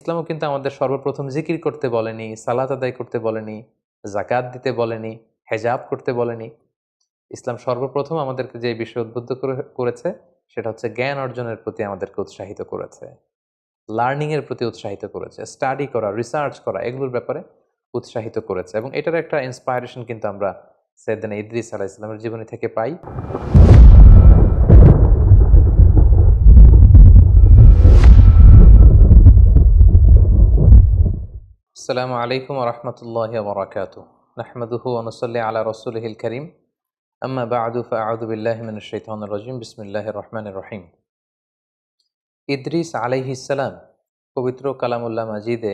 ইসলামও কিন্তু আমাদের সর্বপ্রথম জিকির করতে বলেনি, সালাত আদায় করতে বলেনি, জাকাত দিতে বলেনি, হেজাব করতে বলেনি। ইসলাম সর্বপ্রথম আমাদেরকে যে বিষয়ে উদ্বুদ্ধ করেছে সেটা হচ্ছে জ্ঞান অর্জনের প্রতি আমাদেরকে উৎসাহিত করেছে, লার্নিং এর প্রতি উৎসাহিত করেছে, স্টাডি করা, রিসার্চ করা, এগুলোর ব্যাপারে উৎসাহিত করেছে। এবং এটার একটা ইন্সপায়ারেশন কিন্তু আমরা সাইয়েদনা ইদ্রিস আলাইহিস সালামের জীবনী থেকে পাই। আসসালামু আলাইকুম ওয়া রাহমাতুল্লাহি ওয়া বারাকাতুহু। নাহমাদুহু ওয়া নুসাল্লি আলা রাসূলিহিল কারীম। আম্মা বা'দু ফাআউযু বিল্লাহি মিনাশ শাইতানির রাজীম। বিসমিল্লাহির রহমানির রহিম। ইদ্রিস আলাইহিস সালাম পবিত্র কালামুল্লাহ মাজিদে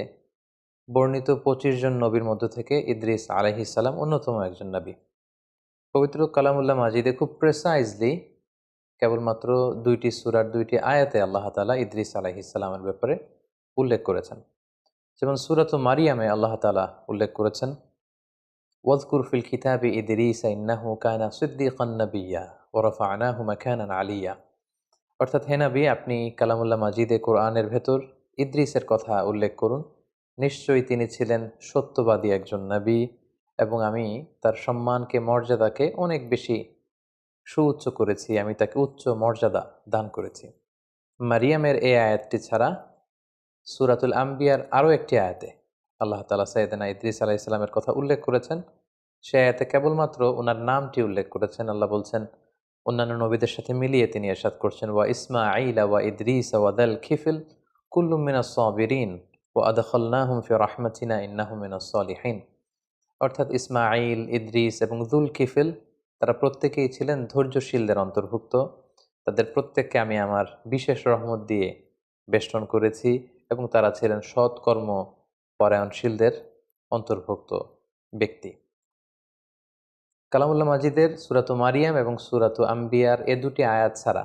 বর্ণিত ২৫ জন নবীর মধ্য থেকে ইদ্রিস আলাইহিস সালাম অন্যতম একজন নবী। পবিত্র কালামুল্লাহ মাজিদে খুব প্রেসাইজলি কেবলমাত্র ২টি সূরার ২টি আয়াতে আল্লাহ তাআলা ইদ্রিস আলাইহিস সালামের ব্যাপারে উল্লেখ করেছেন। যেমন সূরাত মারিয়ামে আল্লাহ তাআলা উল্লেখ করেছেন, ওয়াযকুর ফিল কিতাবি ইদরিস ইন্নাহু কানা সিদ্দীকান নাবিয়্যা ওয়া রাফা'নাহু মাকানান আলিয়্যা। অর্থাৎ হে নবী, আপনি কালামুল্লাহ মাজিদে কোরআনের ভেতর ইদ্রিসের কথা উল্লেখ করুন। নিশ্চয়ই তিনি ছিলেন সত্যবাদী একজন নবী এবং আমি তার সম্মানকে, মর্যাদাকে অনেক বেশি সুউচ্চ করেছি, আমি তাকে উচ্চ মর্যাদা দান করেছি। মারিয়ামের এই আয়াতটি ছাড়া সূরাতুল আম্বিয়ার আরও একটি আয়াতে আল্লাহ তাআলা সাইয়েদনা ইদ্রিস আলাইহিস সালামের কথা উল্লেখ করেছেন। সে আয়াতে কেবলমাত্র ওনার নামটি উল্লেখ করেছেন। আল্লাহ বলছেন, অন্যান্য নবীদের সাথে মিলিয়ে তিনি ইরশাদ করছেন, ওয়া ইসমাঈলা ওয়া ইদ্রিস ওয়া দাল কিফল কুল্লুম মিনাস সাবিরিন ওয়া আদখালনাহুম ফি রাহমাতিনা ইন্নাহুম মিনাস সালিহিন। অর্থাৎ ইসমাঈল, ইদ্রিস এবং যুল কিফল তারা প্রত্যেকেই ছিলেন ধৈর্যশীলদের অন্তর্ভুক্ত। তাদের প্রত্যেককে আমি আমার বিশেষ রহমত দিয়ে বেষ্টন করেছি এবং তারা ছিলেন সৎকর্ম পরায়ণশীলদের অন্তর্ভুক্ত ব্যক্তি। কালামুল্লাহ মাজিদের সূরাতু মারিয়াম এবং সূরাতু আম্বিয়ার এ দুটি আয়াত ছাড়া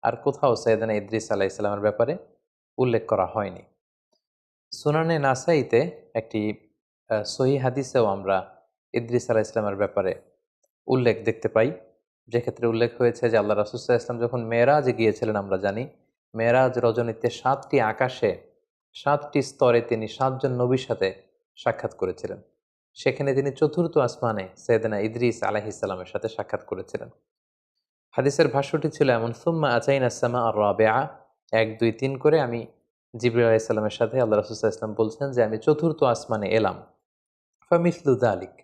আর কোথাও সাইয়েদনা ইদ্রিস আলাইহিস সালামের ব্যাপারে উল্লেখ করা হয়নি। সুনানে নাসাইতে একটি সহিহ হাদিসেও আমরা ইদ্রিস আলাইহিস সালামের ব্যাপারে উল্লেখ দেখতে পাই, যেক্ষেত্রে উল্লেখ হয়েছে যে আল্লাহ রাসূল সাল্লাল্লাহু আলাইহি ওয়াসাল্লাম যখন মেরাজে গিয়েছিলেন, আমরা জানি মেরাজ রজনীতে ৭টি আকাশে ৭টি স্তরে তিনি ৭ জন নবীর সাথে সাক্ষাৎ করেছিলেন। সেখানে তিনি চতুর্থ আসমানে সাইয়েদনা ইদ্রিস আলাইহিস সালামের সাথে সাক্ষাৎ করেছিলেন। হাদিসের ভাষ্যটি ছিল এমন, সুম্মা আতাইনা সামা আর রাবিআ, ১ ২ ৩ করে আমি জিবরিল আলাইহিস সালামের সাথে আল্লাহ রাসূল সাল্লাল্লাহু আলাইহি ওয়াসাল্লাম বলছেন যে আমি চতুর্থ আসমানে এলাম। ফামিসলু যালিক,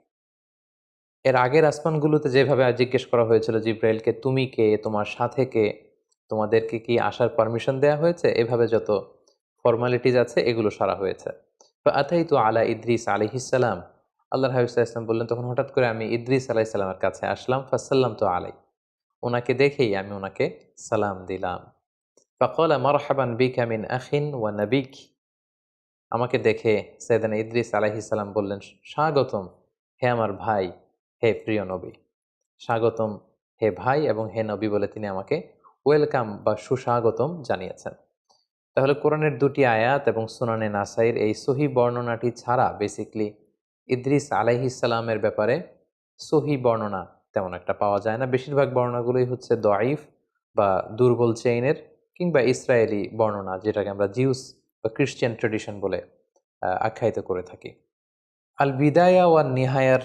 এর আগের আসমানগুলোতে যেভাবে জিজ্ঞেস করা হয়েছিল জিব্রাইলকে, তুমি কে, তোমার সাথে কে, তোমাদেরকে কি আসার পারমিশন দেয়া হয়েছে, এভাবে যত ফর্মালিটিজ আছে এগুলো সারা হয়েছে। ফাআতাইতু আলা ইদ্রিস আলাইহিস সালাম, আল্লাহর হাবিব সাল্লাল্লাহু আলাইহি ওয়াসাল্লাম বললেন, তখন হঠাৎ করে আমি ইদ্রিস আলাইহিস সালামের কাছে আসলাম। ফাসাল্লামতু আলাইহি, ওনাকে দেখেই আমি ওনাকে সালাম দিলাম। ফাকালা মারহাবান বিকা মিন আখিন ওয়া নাবিক, আমাকে দেখে সাইয়েদনা ইদ্রিস আলাইহিস সালাম বললেন, স্বাগতম হে আমার ভাই, হে প্রিয় নবী। স্বাগতম হে ভাই এবং হে নবী বলে তিনি আমাকে ওয়েলকাম বা সুস্বাগতম জানিয়েছেন। তাহলে কোরআনের দুটি আয়াত এবং সুনানে নাসাইর এই সহি বর্ণনাটি ছাড়া বেসিকলি ইদ্রিস আলাইহিস সালামের ব্যাপারে সহি বর্ণনা তেমন একটা পাওয়া যায় না। বেশিরভাগ বর্ণনাগুলোই হচ্ছে দঈফ বা দুর্বল চেইনের কিংবা ইসরায়েলি বর্ণনা, যেটাকে আমরা জিউস বা ক্রিশ্চিয়ান ট্রেডিশন বলে আখ্যায়িত করে থাকি। আল বিদায়া ওয়ান নিহায়ার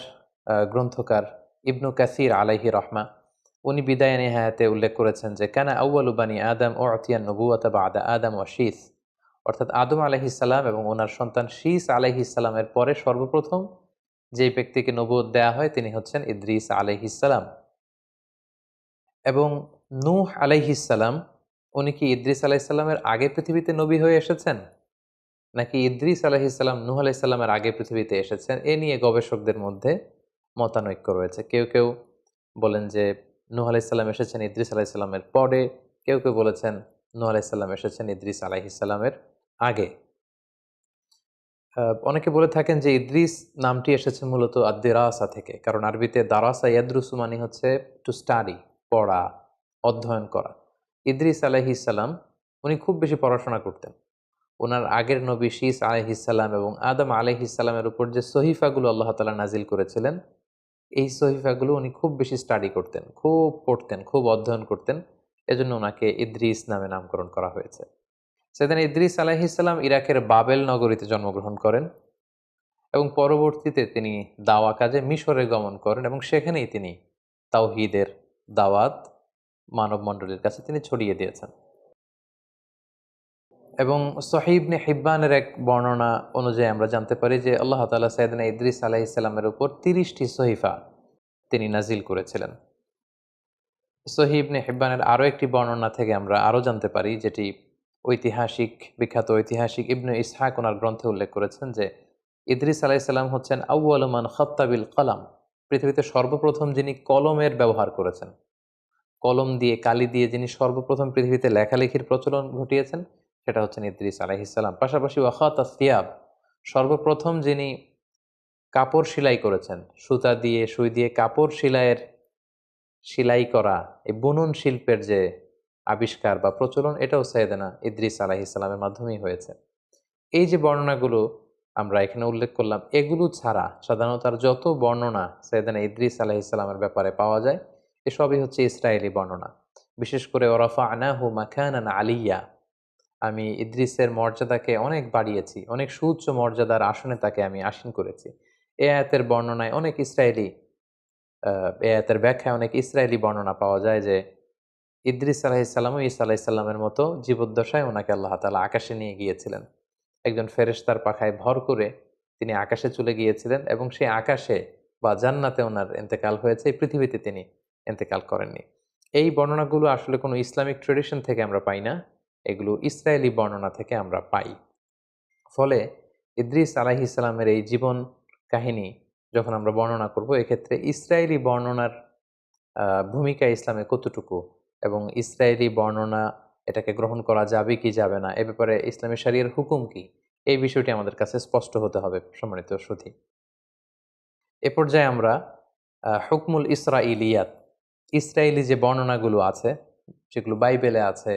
গ্রন্থকার ইবনু কাসির আলাইহি রহমা, উনি বিদায় নিহায়াতে উল্লেখ করেছেন যে কানা আউয়ালু বানি আদম উতিয়ান নবুওয়াতা বাদা আদম ওয়া শীস, অর্থাৎ আদম আলাইহিস সালাম এবং ওনার সন্তান শীস আলাইহিস সালামের পরে সর্বপ্রথম যে ব্যক্তিকে নবুয়ত দেয়া হয় তিনি হচ্ছেন ইদ্রিস আলাইহিস সালাম। এবং নূহ আলাইহিস সালাম, উনি কি ইদ্রিস আলাইহিস সালামের আগে পৃথিবীতে নবী হয়ে এসেছেন, নাকি ইদ্রিস আলাইহিস সালাম নূহ আলাইহিস সালামের আগে পৃথিবীতে এসেছেন, এ নিয়ে গবেষকদের মধ্যে মতানৈক্য রয়েছে। কেউ কেউ বলেন যে নূহ আলাইহিস সালাম এসেছেন ইদ্রিস আলাইহিস সালামের পরে, কেউ কেউ বলেছেন নূহ আলাইহিস সালাম এসেছেন ইদ্রিস আলাইহিস সালামের আগে। অনেকে বলে থাকেন যে ইদ্রিস নামটি এসেছে মূলত আদ-দিরাসা থেকে, কারণ আরবিতে দারাসা ইয়াদরুসু মানে হচ্ছে টু স্টাডি, পড়া, অধ্যয়ন করা। ইদ্রিস আলাইহিস সালাম উনি খুব বেশি পড়াশোনা করতেন। ওনার আগের নবী শীস আলাইহিস সালাম এবং আদম আলাইহিস সালামের উপর যে সহিফাগুলো আল্লাহ তাআলা নাজিল করেছিলেন, এই সহিফাগুলো উনি খুব বেশি স্টাডি করতেন, খুব পড়তেন, খুব অধ্যয়ন করতেন। এজন্য ওনাকে ইদ্রিস নামে নামকরণ করা হয়েছে। সাইয়েদনা ইদ্রিস আলাইহিসসালাম ইরাকের বাবেল নগরীতে জন্মগ্রহণ করেন এবং পরবর্তীতে তিনি দাওয়া কাজে মিশরে গমন করেন এবং সেখানেই তিনি তাওহীদের দাওয়াত মানব মণ্ডলীর কাছে তিনি ছড়িয়ে দিয়েছেন। এবং সহিহ ইবনে হিব্বানের এক বর্ণনা অনুযায়ী আমরা জানতে পারি যে আল্লাহ তাআলা সাইয়েদনা ইদ্রিস আলাইহিসসালামের উপর 30টি সহিফা তিনি নাজিল করেছিলেন। সহিহ ইবনে হিব্বানের আরও একটি বর্ণনা থেকে আমরা আরও জানতে পারি, যেটি বিখ্যাত ঐতিহাসিক ইবনে ইসহাক ওনার গ্রন্থে উল্লেখ করেছেন যে ইদ্রিস আলাইহিসসালাম হচ্ছেন আউয়ালু মান খাত্তা বিল কলাম, পৃথিবীতে সর্বপ্রথম যিনি কলমের ব্যবহার করেছেন, কলম দিয়ে কালি দিয়ে যিনি সর্বপ্রথম পৃথিবীতে লেখালেখির প্রচলন ঘটিয়েছেন সেটা হচ্ছেন ইদ্রিস আলাইহিসসালাম। পাশাপাশি ওয়াখাতা সিয়াব, সর্বপ্রথম যিনি কাপড় সেলাই করেছেন, সুতা দিয়ে সুই দিয়ে কাপড় সেলাই করা, এই বুনন শিল্পের যে আবিষ্কার বা প্রচলন, এটাও সাইয়েদনা ইদ্রিস আলাইহিসসালামের মাধ্যমেই হয়েছে। এই যে বর্ণনাগুলো আমরা এখানে উল্লেখ করলাম, এগুলো ছাড়া সাধারণত আর যত বর্ণনা সাইয়েদনা ইদ্রিস আলাইহিসসালামের ব্যাপারে পাওয়া যায় এসবই হচ্ছে ইসরায়েলি বর্ণনা। বিশেষ করে ওয়ারাফা'নাহু মাকানান আলিয়্যা, আমি ইদ্রিসের মর্যাদাকে অনেক বাড়িয়েছি, অনেক সুউচ্চ মর্যাদার আসনে তাকে আমি আসীন করেছি। এ আয়াতের বর্ণনায় অনেক ইসরায়েলি এ আয়াতের ব্যাখ্যায় অনেক ইসরায়েলি বর্ণনা পাওয়া যায় যে ইদ্রিস আলাইহিসসালাম ও ঈসা আলাইহিসসালামের মতো জীবদ্দশায় ওনাকে আল্লাহ তাআলা আকাশে নিয়ে গিয়েছিলেন। একজন ফেরেশতার পাখায় ভর করে তিনি আকাশে চলে গিয়েছিলেন এবং সেই আকাশে বা জান্নাতে ওনার ইন্তেকাল হয়েছে, এই পৃথিবীতে তিনি ইন্তেকাল করেননি। এই বর্ণনাগুলো আসলে কোনো ইসলামিক ট্রেডিশন থেকে আমরা পাই না, এগুলো ইসরায়েলি বর্ণনা থেকে আমরা পাই। ফলে ইদ্রিস আলাইহিসসালামের এই জীবন কাহিনী যখন আমরা বর্ণনা করব, এক্ষেত্রে ইসরায়েলি বর্ণনার ভূমিকা ইসলামে কতটুকু এবং ইসরায়েলি বর্ণনা এটাকে গ্রহণ করা যাবে কি যাবে না, এ ব্যাপারে ইসলামী শরিয়ার হুকুম কি, এই বিষয়টি আমাদের কাছে স্পষ্ট হতে হবে সম্মানিত সুধী। এ পর্যায়ে আমরা হুকমুল ইসরাইলিয়াত, ইসরায়েলি যে বর্ণনাগুলো আছে, যেগুলো বাইবেলে আছে,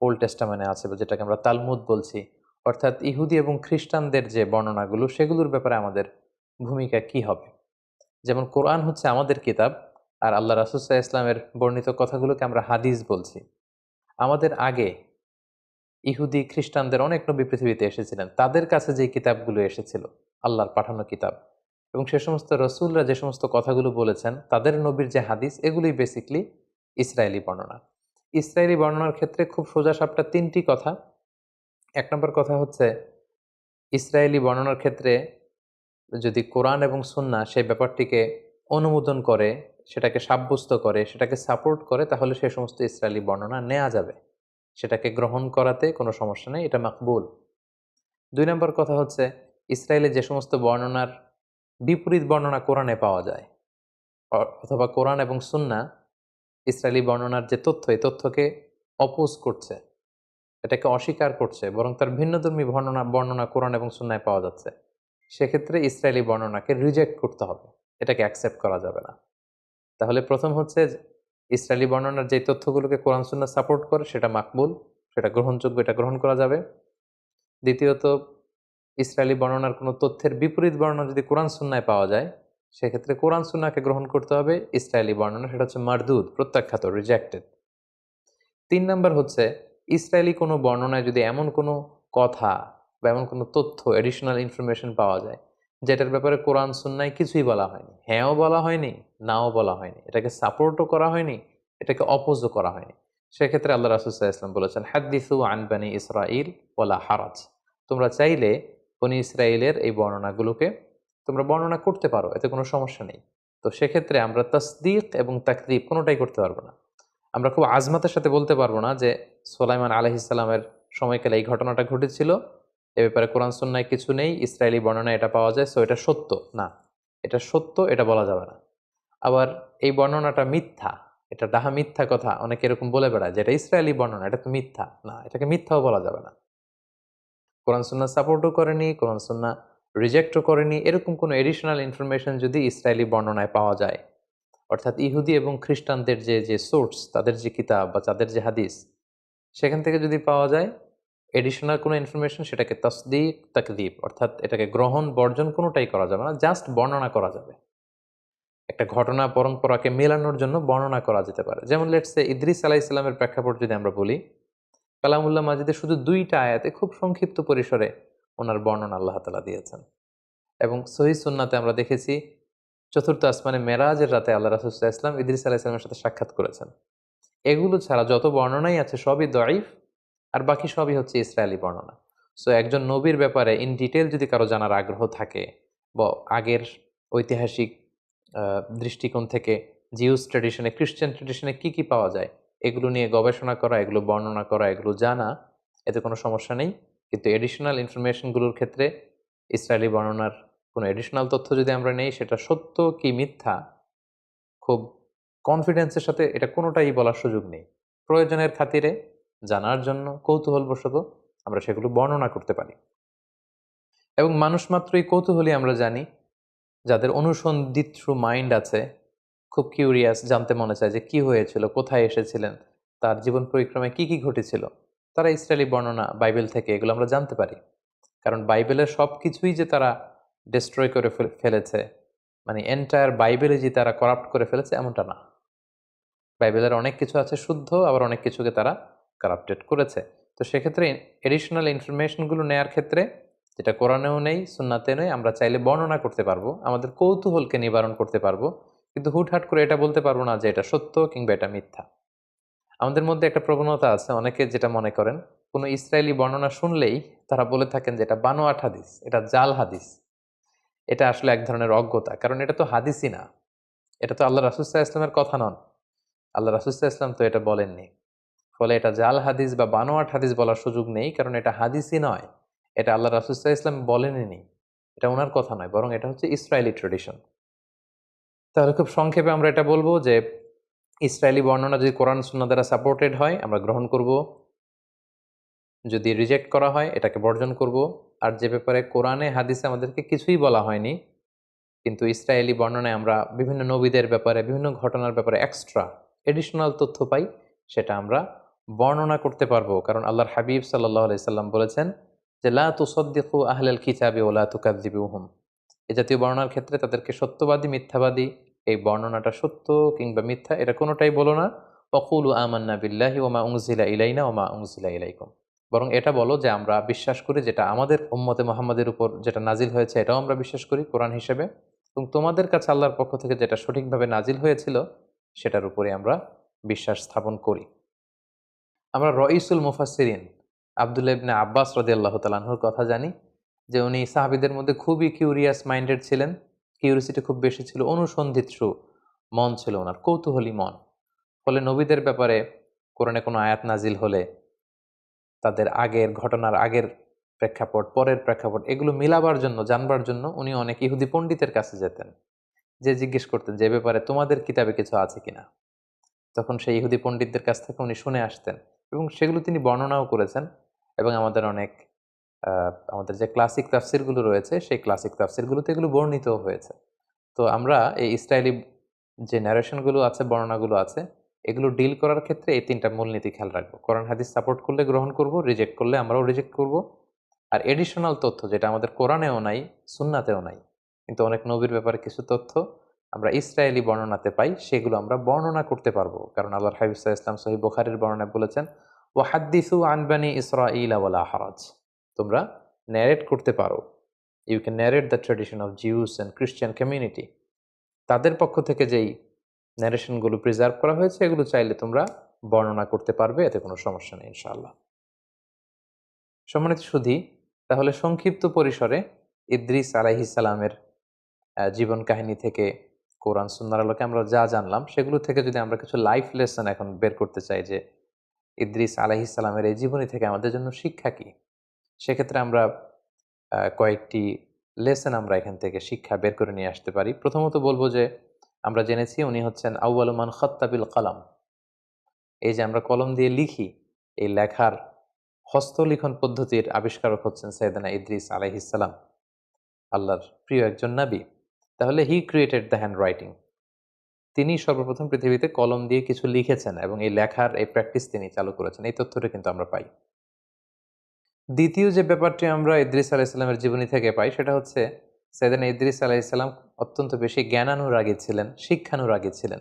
ওল্ড টেস্টামেন্টে আছে, বা যেটাকে আমরা তালমুদ বলছি, অর্থাৎ ইহুদি এবং খ্রিস্টানদের যে বর্ণনাগুলো, সেগুলোর ব্যাপারে আমাদের ভূমিকা কি হবে। যেমন কোরআন হচ্ছে আমাদের কিতাব, আর আল্লাহ রাসূল সাল্লাল্লাহু আলাইহি ওয়াসাল্লামের বর্ণিত কথাগুলোকে আমরা হাদিস বলছি। আমাদের আগে ইহুদি খ্রিস্টানদের অনেক নবী পৃথিবীতে এসেছিলেন, তাদের কাছে যে কিতাবগুলো এসেছিল আল্লাহর পাঠানো কিতাব, এবং সে সমস্ত রসুলরা যে সমস্ত কথাগুলো বলেছেন, তাদের নবীর যে হাদিস, এগুলোই বেসিকলি ইসরায়েলি বর্ণনা। ইসরায়েলি বর্ণনার ক্ষেত্রে খুব সোজাসাপটা 3টি কথা। 1 নম্বর কথা হচ্ছে, ইসরায়েলি বর্ণনার ক্ষেত্রে যদি কোরআন এবং সুন্নাহ সেই ব্যাপারটিকে অনুমোদন করে, সেটাকে সাব্যস্ত করে, সেটাকে সাপোর্ট করে, তাহলে সে সমস্ত ইসরায়েলি বর্ণনা নেওয়া যাবে, সেটাকে গ্রহণ করাতে কোনো সমস্যা নেই, এটা মাকবুল। 2 নম্বর কথা হচ্ছে, ইসরায়েলে যে সমস্ত বর্ণনার বিপরীত বর্ণনা কোরআনে পাওয়া যায়, অথবা কোরআন এবং সুন্নাহ ইসরায়েলি বর্ণনার যে তথ্য, এই তথ্যকে অপোজ করছে, এটাকে অস্বীকার করছে, বরং তার ভিন্নধর্মী বর্ণনা কোরআন এবং সুন্নায় পাওয়া যাচ্ছে, সেক্ষেত্রে ইসরায়েলি বর্ণনাকে রিজেক্ট করতে হবে, এটাকে অ্যাকসেপ্ট করা যাবে না। তাহলে প্রথম হচ্ছে, ইসরায়েলি বর্ণনার যে তথ্যগুলোকে কোরআন সুন্নাহ সাপোর্ট করে সেটা মাকবুল, সেটা গ্রহণযোগ্য, এটা গ্রহণ করা যাবে। দ্বিতীয়ত, ইসরায়েলি বর্ণনার কোনো তথ্যের বিপরীত বর্ণনা যদি কোরআন সুন্নায় পাওয়া যায়, সেক্ষেত্রে কোরআন সুন্নাহকে গ্রহণ করতে হবে, ইসরায়েলি বর্ণনা সেটা হচ্ছে মারদুদ, প্রত্যাখ্যাত, রিজেক্টেড। 3 নম্বর হচ্ছে, ইসরায়েলি কোনো বর্ণনায় যদি এমন কোনো কথা বা এমন কোনো তথ্য, এডিশনাল ইনফরমেশন পাওয়া যায়, যেটার ব্যাপারে কোরআন সুন্নায় কিছুই বলা হয়নি, হ্যাঁও বলা হয়নি, নাও বলা হয়নি, এটাকে সাপোর্টও করা হয়নি, এটাকে অপোজও করা হয়নি, সেক্ষেত্রে আল্লাহ রাসূল সাল্লাল্লাহু আলাইহি ওয়াসাল্লাম বলেছেন, হাদ্দিসু আন বানি ইসরাঈল ওয়ালা হারাজ, তোমরা চাইলে বনি ইসরায়েলের এই বর্ণনাগুলোকে তোমরা বর্ণনা করতে পারো, এতে কোনো সমস্যা নেই। তো সেক্ষেত্রে আমরা তাসদীক এবং তাকযীব কোনোটাই করতে পারবো না। আমরা খুব আজমাতের সাথে বলতে পারবো না যে সুলাইমান আলাইহিস সালামের সময়কালে এই ঘটনাটা ঘটেছিল, এ ব্যাপারে কোরআন সুন্নায় কিছু নেই, ইসরায়েলি বর্ণনায় এটা পাওয়া যায়, সো এটা সত্য না, এটা সত্য, এটা বলা যাবে না। আবার এই বর্ণনাটা মিথ্যা, এটা ডাহা মিথ্যা কথা অনেকে এরকম বলে বেড়ায় যে এটা ইসরায়েলি বর্ণনা, এটা তো মিথ্যা না, এটাকে মিথ্যাও বলা যাবে না। কোরআন সুন্নাহ সাপোর্টও করেনি, কোরআন সুন্নাহ রিজেক্টও করেনি, এরকম কোনো এডিশনাল ইনফরমেশন যদি ইসরায়েলি বর্ণনায় পাওয়া যায়, অর্থাৎ ইহুদি এবং খ্রিস্টানদের যে সোর্স, তাদের যে কিতাব বা তাদের যে হাদিস, সেখান থেকে যদি পাওয়া যায় এডিশনাল কোনো ইনফরমেশন, সেটাকে তাসদীক তাকযীব, অর্থাৎ এটাকে গ্রহণ বর্জন কোনোটাই করা যাবে না, জাস্ট বর্ণনা করা যাবে। একটা ঘটনা পরম্পরাকে মেলানোর জন্য বর্ণনা করা যেতে পারে। যেমন লেটস সে ইদ্রিস আলাইহিস সালামের প্রেক্ষাপট যদি আমরা বলি, কালামুল্লাহ মাজিদে শুধু 2টা আয়াতে খুব সংক্ষিপ্ত পরিসরে ওনার বর্ণনা আল্লাহ তাআলা দিয়েছেন। এবং সহিহ সুন্নাতে আমরা দেখেছি চতুর্থ আসমানে মেরাজের রাতে আল্লাহ রাসূল সাল্লাল্লাহু আলাইহি ওয়াসাল্লাম ইদ্রিস আলাইহিস সালামের সাথে সাক্ষাৎ করেছেন। এগুলো ছাড়া যত বর্ণনাই আছে সবই দঈফ, আর বাকি সবই হচ্ছে ইসরায়েলি বর্ণনা। সো একজন নবীর ব্যাপারে ইন ডিটেইল যদি কারো জানার আগ্রহ থাকে বা আগের ঐতিহাসিক দৃষ্টিকোণ থেকে জিউস ট্র্যাডিশনে, খ্রিস্টান ট্র্যাডিশনে কি পাওয়া যায় এগুলো নিয়ে গবেষণা করা, এগুলো বর্ণনা করা, এগুলো জানা, এতে কোনো সমস্যা নেই। কিন্তু এডিশনাল ইনফরমেশনগুলোর ক্ষেত্রে ইসরায়েলি বর্ণনার কোনো এডিশনাল তথ্য যদি আমরা নেই, সেটা সত্য কি মিথ্যা খুব কনফিডেন্সের সাথে এটা কোনোটাই বলার সুযোগ নেই। প্রয়োজনের খাতিরে জানার জন্য কৌতূহলবশত আমরা সেগুলো বর্ণনা করতে পারি। এবং মানুষ মাত্রই কৌতূহলী আমরা জানি, যাদের অনুসন্ধিৎসু মাইন্ড আছে, খুব কিউরিয়াস, জানতে মনে চায় যে কি হয়েছিল, কোথায় এসেছিলেন, তার জীবন পরিক্রমায় কি ঘটেছিল, তারা ইসরায়েলি বর্ণনা বাইবেল থেকে এগুলো আমরা জানতে পারি। কারণ বাইবেলের সব কিছুই যে তারা ডিস্ট্রয় করে ফেলেছে, মানে এন্টায়ার বাইবেলে যে তারা করাপ্ট করে ফেলেছে এমনটা না। বাইবেলের অনেক কিছু আছে শুদ্ধ, আবার অনেক কিছুকে তারা কারাপ্টেড করেছে। তো সেক্ষেত্রে এডিশনাল ইনফরমেশনগুলো নেয়ার ক্ষেত্রে, যেটা কোরআনেও নেই সুন্নাতে নেই, আমরা চাইলে বর্ণনা করতে পারবো, আমাদের কৌতূহলকে নিবারণ করতে পারবো, কিন্তু হুটহাট করে এটা বলতে পারবো না যে এটা সত্য কিংবা এটা মিথ্যা। আমাদের মধ্যে একটা প্রবণতা আছে, অনেকে যেটা মনে করেন কোনো ইসরায়েলি বর্ণনা শুনলেই তারা বলে থাকেন যে এটা বানোয়াট হাদিস, এটা জাল হাদিস। এটা আসলে এক ধরনের অজ্ঞতা, কারণ এটা তো হাদিসই না, এটা তো আল্লাহ রাসূল সাল্লাল্লাহু আলাইহি ওয়াসাল্লামের কথা নন, আল্লাহ রাসূল সাল্লাল্লাহু আলাইহি ওয়াসাল্লাম তো এটা বলেননি। ফলে এটা জাল হাদিস বা বানোয়াট হাদিস বলার সুযোগ নেই, কারণ এটা হাদিসই নয়, এটা আল্লাহ রাসূল সাল্লাল্লাহু আলাইহি ওয়াসাল্লাম বলেননি, এটা ওনার কথা নয়, বরং এটা হচ্ছে ইসরায়েলি ট্রেডিশন। তাহলে খুব সংক্ষেপে আমরা এটা বলবো যে ইসরায়েলি বর্ণনা যদি কোরআন সুন্নাহ দ্বারা সাপোর্টেড হয় আমরা গ্রহণ করব, যদি রিজেক্ট করা হয় এটাকে বর্জন করব। আর যে ব্যাপারে কোরআনে হাদিসে আমাদেরকে কিছুই বলা হয়নি, কিন্তু ইসরায়েলি বর্ণনায় আমরা বিভিন্ন নবীদের ব্যাপারে, বিভিন্ন ঘটনার ব্যাপারে এক্সট্রা এডিশনাল তথ্য পাই, সেটা আমরা বর্ণনা করতে পারবো। কারণ আল্লাহর হাবিব সাল্লাল্লাহু আলাইহি সাল্লাম বলেছেন যে লা তুসাদ্দিকু আহলাল কিতাবি ওয়া লা তুকাযযিবুহুম, এ জাতীয় বর্ণনার ক্ষেত্রে তাদেরকে সত্যবাদী মিথ্যাবাদী, এই বর্ণনাটা সত্য কিংবা মিথ্যা এটা কোনোটাই বলো না। ওয়াকুলু আমান্না বিল্লাহি ওয়া মা উনজিলা ইলাইনা ওয়া মা উনজিলা ইলাইকুম, বরং এটা বলো যে আমরা বিশ্বাস করি, যেটা আমাদের উম্মতে মুহাম্মাদের উপর যেটা নাজিল হয়েছে এটাও আমরা বিশ্বাস করি কোরআন হিসেবে, এবং তোমাদের কাছে আল্লাহর পক্ষ থেকে যেটা সঠিকভাবে নাজিল হয়েছিল সেটার উপরে আমরা বিশ্বাস স্থাপন করি। আমরা রঈসুল মুফাসসিরিন আব্দুল্লাহ ইবনে আব্বাস রাদিয়াল্লাহু তাআলা আনহুর কথা জানি যে উনি সাহাবীদের মধ্যে খুবই কিউরিয়াস মাইন্ডেড ছিলেন, কিউরিসিটি খুব বেশি ছিল, অনুসন্ধিৎসু মন ছিল ওনার, কৌতূহলী মন। ফলে নবীদের ব্যাপারে কোরআনে কোনো আয়াত নাজিল হলে তাদের আগের ঘটনার আগের প্রেক্ষাপট, পরের প্রেক্ষাপট, এগুলো মিলাবার জন্য, জানবার জন্য উনি অনেক ইহুদি পণ্ডিতের কাছে যেতেন, যে জিজ্ঞেস করতেন যে ব্যাপারে তোমাদের কিতাবে কিছু আছে কিনা। তখন সেই ইহুদি পণ্ডিতদের কাছ থেকে উনি শুনে আসতেন এবং সেগুলো তিনি বর্ণনাও করেছেন। এবং আমাদের অনেক আমাদের যে ক্লাসিক তাফসিরগুলো রয়েছে সেই ক্লাসিক তাফসিরগুলোতে এগুলো বর্ণিতও হয়েছে। তো আমরা এই ইসরায়েলি যে ন্যারেশনগুলো আছে, বর্ণনাগুলো আছে, এগুলো ডিল করার ক্ষেত্রে এই 3টা মূলনীতি খেয়াল রাখবো। কোরআন হাদিস সাপোর্ট করলে গ্রহণ করব, রিজেক্ট করলে আমরাও রিজেক্ট করব। আর এডিশনাল তথ্য যেটা আমাদের কোরআনেও নাই, সুন্নাতেও নাই, কিন্তু অনেক নবীর ব্যাপারে কিছু তথ্য আমরা ইসরায়েলি বর্ণনাতে পাই, সেগুলো আমরা বর্ণনা করতে পারবো। কারণ আল্লাহর হাবিব সাল্লাল্লাহু আলাইহি ওয়াসাল্লাম সহিহ বুখারীর বর্ণনায় বলেছেন ওয়াহাদ্দিসু আন বানি ইসরাঈল ওয়ালা হারাজ, তোমরা ন্যারেট করতে পারো, you can narrate the tradition of Jews and Christian community. তাদের পক্ষ থেকে যেই ন্যারেশনগুলো প্রিজার্ভ করা হয়েছে এগুলো চাইলে তোমরা বর্ণনা করতে পারবে, এতে কোনো সমস্যা নেই ইনশাআল্লাহ। সম্মানিত সুধী, তাহলে সংক্ষিপ্ত পরিসরে ইদ্রিস আলাইহিস সালামের জীবন কাহিনী থেকে কোরআন সুন্নাহর আলোকে আমরা যা জানলাম, সেগুলো থেকে যদি আমরা কিছু লাইফ লেসন এখন বের করতে চাই যে ইদ্রিস আলাইহিস সালামের এই জীবনী থেকে আমাদের জন্য শিক্ষা কি, সেক্ষেত্রে আমরা কয়েকটি লেসন আমরা এখান থেকে শিক্ষা বের করে নিয়ে আসতে পারি। প্রথমত বলবো যে আমরা জেনেছি উনি হচ্ছেন আউয়ালু মান খাত্তা বিল কলম। এই যে আমরা কলম দিয়ে লিখি, এই লেখার হস্তলিখন পদ্ধতির আবিষ্কারক হচ্ছেন সাইয়েদনা ইদ্রিস আলাইহিস সালাম, আল্লাহর প্রিয় একজন নবী। তাহলে হি ক্রিয়েটেড দ্য হ্যান্ড রাইটিং, তিনি সর্বপ্রথম পৃথিবীতে কলম দিয়ে কিছু লিখেছেন এবং এই লেখার এই প্র্যাকটিস তিনি চালু করেছেন, এই তথ্যটা কিন্তু আমরা পাই। দ্বিতীয় যে ব্যাপারটি আমরা ইদ্রিস আলাইহিস সালামের জীবনী থেকে পাই সেটা হচ্ছে সাইয়েদনা ইদ্রিস আলাইহিস সালাম অত্যন্ত বেশি জ্ঞানানুরাগী ছিলেন, শিক্ষানুরাগী ছিলেন।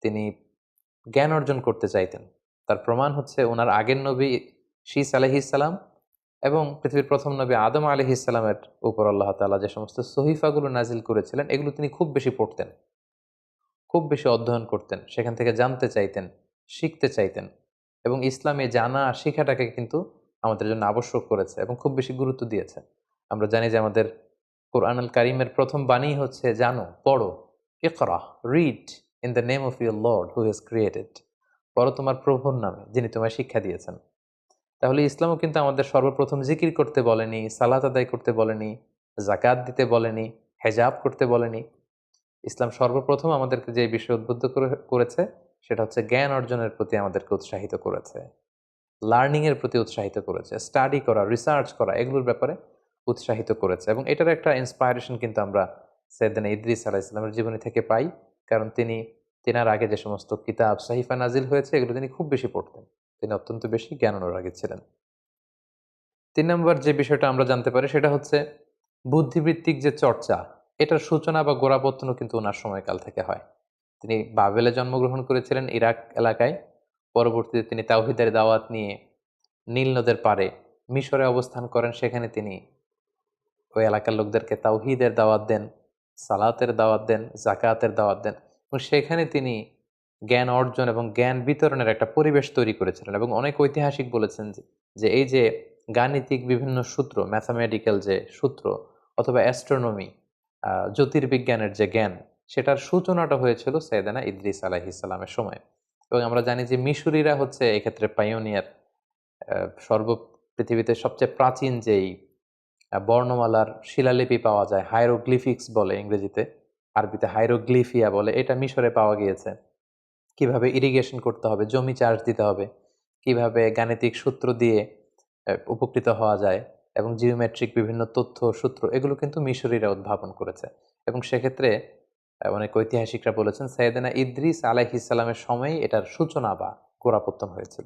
তিনি জ্ঞান অর্জন করতে চাইতেন, তার প্রমাণ হচ্ছে ওনার আগের নবী শীস আলাইহিসসালাম এবং পৃথিবীর প্রথম নবী আদম আলাইহিসসালামের উপর আল্লাহ তাআলা যে সমস্ত সহিফাগুলো নাজিল করেছিলেন এগুলো তিনি খুব বেশি পড়তেন, খুব বেশি অধ্যয়ন করতেন, সেখান থেকে জানতে চাইতেন, শিখতে চাইতেন এবং ইসলামে জানা শিখাটাকে কিন্তু আমাদের জন্য আবশ্যক করেছে এবং খুব বেশি গুরুত্ব দিয়েছে। আমরা জানি যে আমাদের কোরআনুল কারীমের প্রথম বাণী হচ্ছে জানো, পড়ো, ইকরা, read in the name of your lord who has created. পড়ো তোমার প্রভুর নামে যিনি তোমায় শিক্ষা দিয়েছেন। তাহলে ইসলামও কিন্তু আমাদের সর্বপ্রথম জিকির করতে বলেনি, সালাত আদায় করতে বলেনি, যাকাত দিতে বলেনি, হেজাব করতে বলেনি। ইসলাম সর্বপ্রথম আমাদেরকে যে বিষয়ে উদ্বুদ্ধ করেছে সেটা হচ্ছে জ্ঞান অর্জনের প্রতি আমাদেরকে উৎসাহিত করেছে, লার্নিং এর প্রতি উৎসাহিত করেছে, স্টাডি করা, রিসার্চ করা, এগুলোর ব্যাপারে উৎসাহিত করেছে। এবং এটার একটা ইন্সপায়ারেশন কিন্তু আমরা সাইয়েদনা ইদ্রিস আলাইহিস সালামের জীবনী থেকে পাই। কারণ তিনার আগে যে সমস্ত কিতাব সাহিফা নাজিল হয়েছে এগুলো তিনি খুব বেশি পড়তেন। তিনি অত্যন্ত বেশি জ্ঞান অনুরাগী ছিলেন। ৩ নম্বর যে বিষয়টা আমরা জানতে পারি সেটা হচ্ছে বুদ্ধিবৃত্তিক যে চর্চা, এটার সূচনা বা গোড়াপত্তনও কিন্তু ওনার সময়কাল থেকে হয়। তিনি বাবেলে জন্মগ্রহণ করেছিলেন ইরাক এলাকায়। পরবর্তীতে তিনি তাওহীদের দাওয়াত নিয়ে নীল নদের পাড়ে মিশরে অবস্থান করেন। সেখানে তিনি ওই এলাকার লোকদেরকে তাওহীদের দাওয়াত দেন, সালাতের দাওয়াত দেন, যাকাতের দাওয়াত দেন এবং সেখানে তিনি জ্ঞান অর্জন এবং জ্ঞান বিতরণের একটা পরিবেশ তৈরি করেছিলেন। এবং অনেক ঐতিহাসিক বলেছেন যে এই যে গাণিতিক বিভিন্ন সূত্র, ম্যাথামেটিক্যাল যে সূত্র অথবা অ্যাস্ট্রোনমি, জ্যোতির্বিজ্ঞানের যে জ্ঞান, সেটার সূচনাটা হয়েছিল সাইয়েদনা ইদ্রিস আলাইহিস সালামের সময়। এবং আমরা জানি যে মিশরীরা হচ্ছে এক্ষেত্রে পাইওনিয়ার। পৃথিবীতে সবচেয়ে প্রাচীন যেই বর্ণমালার শিলালিপি পাওয়া যায়, হাইরোগ্লিফিক্স বলে ইংরেজিতে, আরবিতে হাইরোগ্লিফিয়া বলে, এটা মিশরে পাওয়া গিয়েছে। কিভাবে ইরিগেশন করতে হবে, জমি চাষ দিতে হবে, কিভাবে গাণিতিক সূত্র দিয়ে উপকৃত হওয়া যায় এবং জিওমেট্রিক বিভিন্ন তথ্য সূত্র, এগুলো কিন্তু মিশরীরা উদ্ভাবন করেছে। এবং সেক্ষেত্রে অনেক ঐতিহাসিকরা বলেছেন সাইয়েদনা ইদ্রিস আলাইহিস সালামের সময়ই এটার সূচনা বা গোড়াপত্তন হয়েছিল।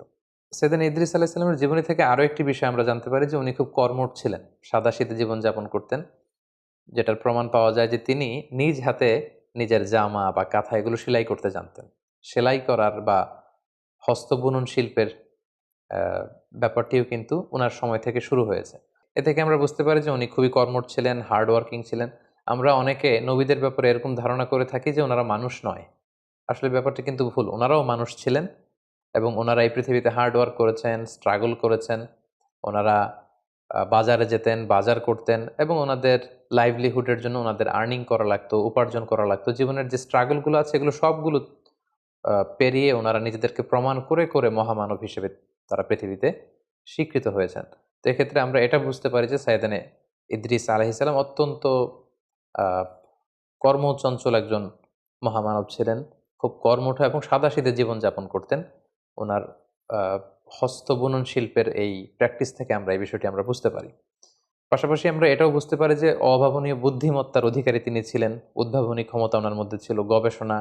সাইয়েদনা ইদ্রিস আলাইহিস সালামের জীবনী থেকে আরও একটি বিষয় আমরা জানতে পারি যে উনি খুব কর্মঠ ছিলেন, সাদাসিধে জীবনযাপন করতেন, যেটার প্রমাণ পাওয়া যায় যে তিনি নিজ হাতে নিজের জামা বা কাঁথা এগুলো সেলাই করতে জানতেন। সেলাই করার বা হস্তবুনন শিল্পের ব্যাপারটিও কিন্তু ওনার সময় থেকে শুরু হয়েছে। এ থেকে আমরা বুঝতে পারি যে উনি খুবই কর্মঠ ছিলেন, হার্ড ওয়ার্কিং ছিলেন। আমরা অনেকে নবীদের ব্যাপারে এরকম ধারণা করে থাকি যে ওনারা মানুষ নয়। আসলে ব্যাপারটা কিন্তু ভুল। ওনারাও মানুষ ছিলেন এবং ওনারা এই পৃথিবীতে হার্ড ওয়ার্ক করেছেন, স্ট্রাগল করেছেন। ওনারা বাজারে যেতেন, বাজার করতেন এবং ওনাদের লাইভলিহুডের জন্য ওনাদের আর্নিং করা লাগতো, উপার্জন করা লাগতো। জীবনের যে স্ট্রাগলগুলো আছে এগুলো সবগুলো পেরিয়ে ওনারা নিজেদেরকে প্রমাণ করে করে মহামানব হিসেবে তারা পৃথিবীতে স্বীকৃত হয়েছেন। তো এক্ষেত্রে আমরা এটা বুঝতে পারি যে সাইয়েদনা ইদ্রিস আলাইহিস সালাম অত্যন্ত আহ, কর্মচঞ্চল একজন মহামানব ছিলেন। খুব কর্মঠ এবং সাদাসিধে জীবনযাপন করতেন। ওনার হস্তবুনন শিল্পের এই প্র্যাকটিস থেকে আমরা এই বিষয়টি আমরা বুঝতে পারি। পাশাপাশি আমরা এটাও বুঝতে পারি যে অভাবনীয় বুদ্ধিমত্তার অধিকারী তিনি ছিলেন। উদ্ভাবনী ক্ষমতা ওনার মধ্যে ছিল, গবেষণা,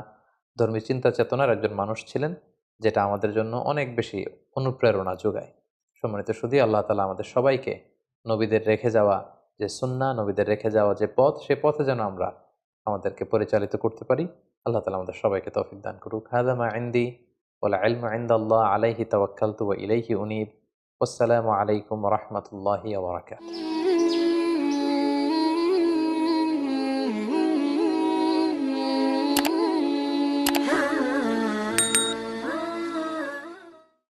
ধর্মী চিন্তা চেতনার একজন মানুষ ছিলেন, যেটা আমাদের জন্য অনেক বেশি অনুপ্রেরণা যোগায়। সম্মানিত সুধী, আল্লাহ তাআলা আমাদের সবাইকে নবীদের রেখে যাওয়া যে সুন্নাহ, নবীদের রেখে যাওয়া যে পথ, সে পথে যেন আমরা আমাদেরকে পরিচালিত করতে পারি। আল্লাহ তাআলা আমাদের সবাইকে তৌফিক দান করুক। হাযা মা ইনদি ওয়াল ইলমু ইনদাল্লাহ আলাইহি তাওয়াক্কালতু ওয়া ইলাইহি উনীব। ওয়াসসালামু আলাইকুম ওয়া রাহমাতুল্লাহি ওয়া বারাকাতুহু।